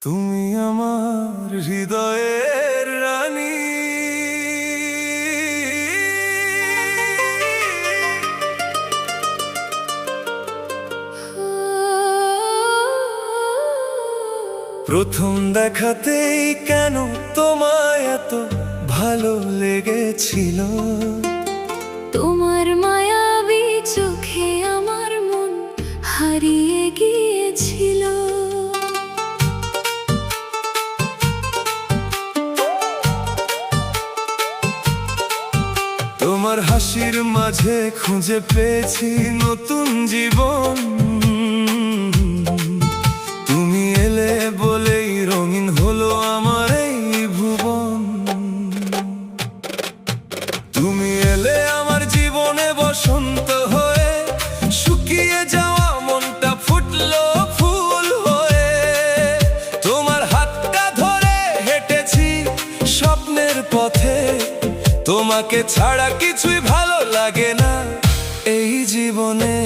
তুমি আমার হৃদয়ের রানী। প্রথম দেখাতেই কেন তোমায় এত ভালো লেগেছিল? তোমার মায়াবী চোখে আমার মন হারিয়ে গিয়েছিল। তোমার হাসির মাঝে খুঁজে পেয়েছি নতুন জীবন। তুমি এলে বলেই রঙিন হলো আমার এই ভুবন। তুমি এলে আমার জীবনে বসন্ত হয়ে, শুকিয়ে যাওয়া মনটা ফুটলো ফুল হয়ে। তোমার হাতটা ধরে হেঁটেছি স্বপ্নের পথে, তোমাকে ছাড়া কিছুই ভালো লাগে না এই জীবনে।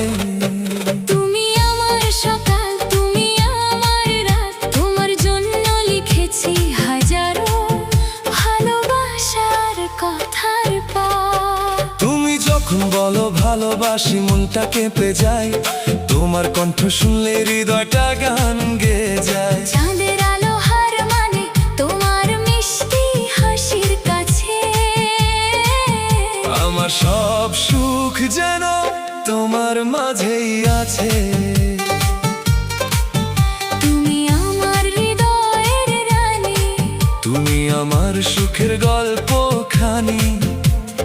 তুমি আমার সকাল, তুমি আমার রাত, তোমার জন্য লিখেছি হাজারো ভালোবাসার কথার পাত। তুমি যখন বলো ভালোবাসি মনটা কেঁপে যায়, তোমার কণ্ঠ শুনলে হৃদয়টা গান গেয়ে যায়। চাঁদের আলো হার মানে তোমার মিষ্টি হাসির কাছে। আমার সব সুখ যেন তোমার মাঝেই আছে। তুমি আমার হৃদয়ের রানী, তুমি আমার সুখের গল্প খানি।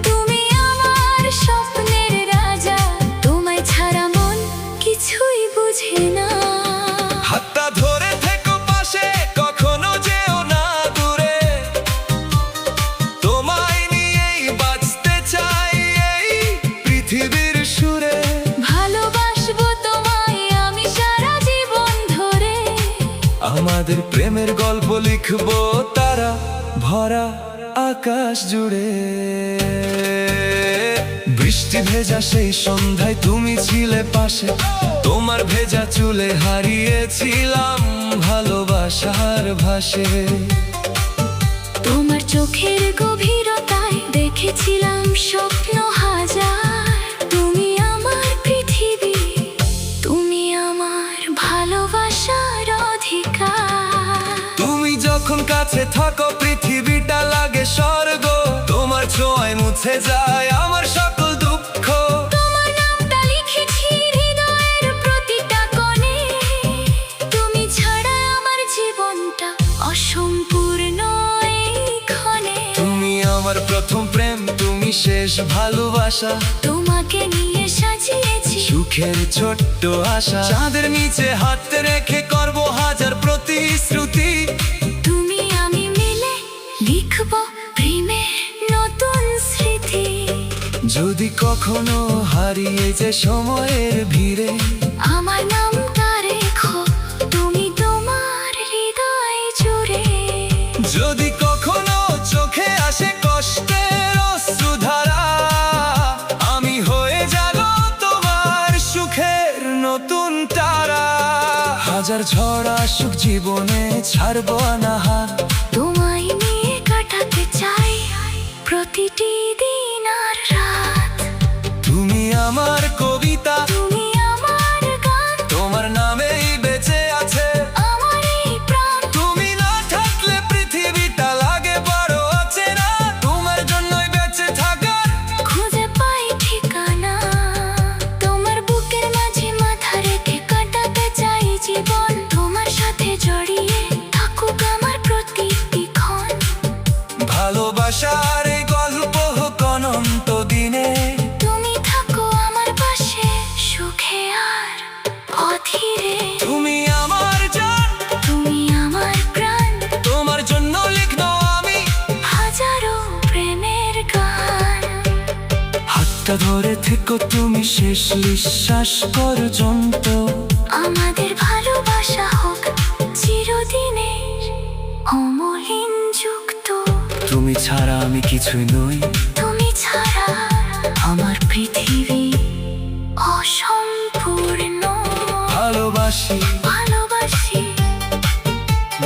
তুমি আমার স্বপ্নের রাজা, তোমায় ছাড়া মন কিছুই বুঝে না। হাতটা ধরে থেকো পাশে, কখনো যেও না দূরে। তোমায় নিয়েই বাঁচতে চাই এই পৃথিবীর সুরে। ভালোবাসবো তোমায় আমি সারা জীবন ধরে। আমাদের প্রেমের গল্প লিখবো তারা ভরা আকাশ জুড়ে। বৃষ্টি ভেজা সেই সন্ধ্যায় তুমি ছিলে পাশে, তোমার ভেজা চুলে হারিয়েছিলাম ভালোবাসার ভাসে। তোমার চোখের গভীরতায় দেখেছিলাম স্বপ্ন হাজার। তুমি আমার পৃথিবী, তুমি আমার ভালোবাসার অধিকার। তুমি যখন কাছে থাকো পৃথিবীটা লাগে স্বর্গ। তোমার ছোঁয়ায় মুছে যায় আমার সকল দুঃখ। তোমার নামটা লিখেছি হৃদয়ের প্রতিটা কোণে। তুমি ছাড়া আমার জীবনটা অসম্পূর্ণ এই ক্ষণে। তুমি আমার প্রথম প্রেম, তুমি শেষ ভালোবাসা। তোমাকে নিয়ে সাজিয়েছি সুখের ছোট্ট আশা। চাঁদের নিচে হাত রেখে করবো হাজার প্রতিশ্রুতি। তুমি আমি মিলে লিখবো প্রেমে নতুন স্মৃতি। যদি কখনো হারিয়ে যে সময়ের ভিড়ে, আমার নামটা রেখো তুমি তোমার হৃদয় জুড়ে। যদি কখনো চোখে আসে কষ্টের অশ্রুধারা, আমি হয়ে যাব তোমার সুখের নতুন তারা। হাজার ঝড় আসুক জীবনে ছাড়বো অনাহার। তোমায় নিয়ে কাটাতে চাই প্রতিটি দিন আর রাত। তুমি আমার কবিতা, তুমি আমার গান, তোমার নামেই বেঁচে আছে আমার এই প্রাণ। তুমি না থাকলে পৃথিবীটা লাগে বড় অচেনা। তোমার জন্যই বেঁচে থাকার খুঁজে পাই ঠিকানা। তোমার বুকের মাঝে মাথা রেখে কাটাতে চাই জীবন। তোমার সাথে জড়িয়ে থাকুক আমার প্রতিটি ক্ষণ। ভালোবাসার এই গল্প হোক অনন্ত দিনে। তুমি থাকো আমার পাশে সুখে আর অধীরে। তুমি আমার জান, তুমি আমার প্রাণ, তোমার জন্য লিখবো আমি হাজারো প্রেমের গান। হাতটা ধরে থেকো তুমি শেষ নিঃশ্বাস পর্যন্ত। আমাদের ভালোবাসা হোক চিরদিনের অমলিন যুক্ত। তুমি ছাড়া আমি কিছুই নই, তুমি ছাড়া আমার পৃথিবী অসম্পূর্ণ। ভালোবাসি ভালোবাসি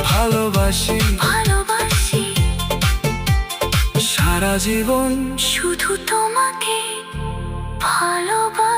ভালোবাসি। ভালোবাসি ভালোবাসি সারা জীবন শুধু তোমাকে ভালোবাসি।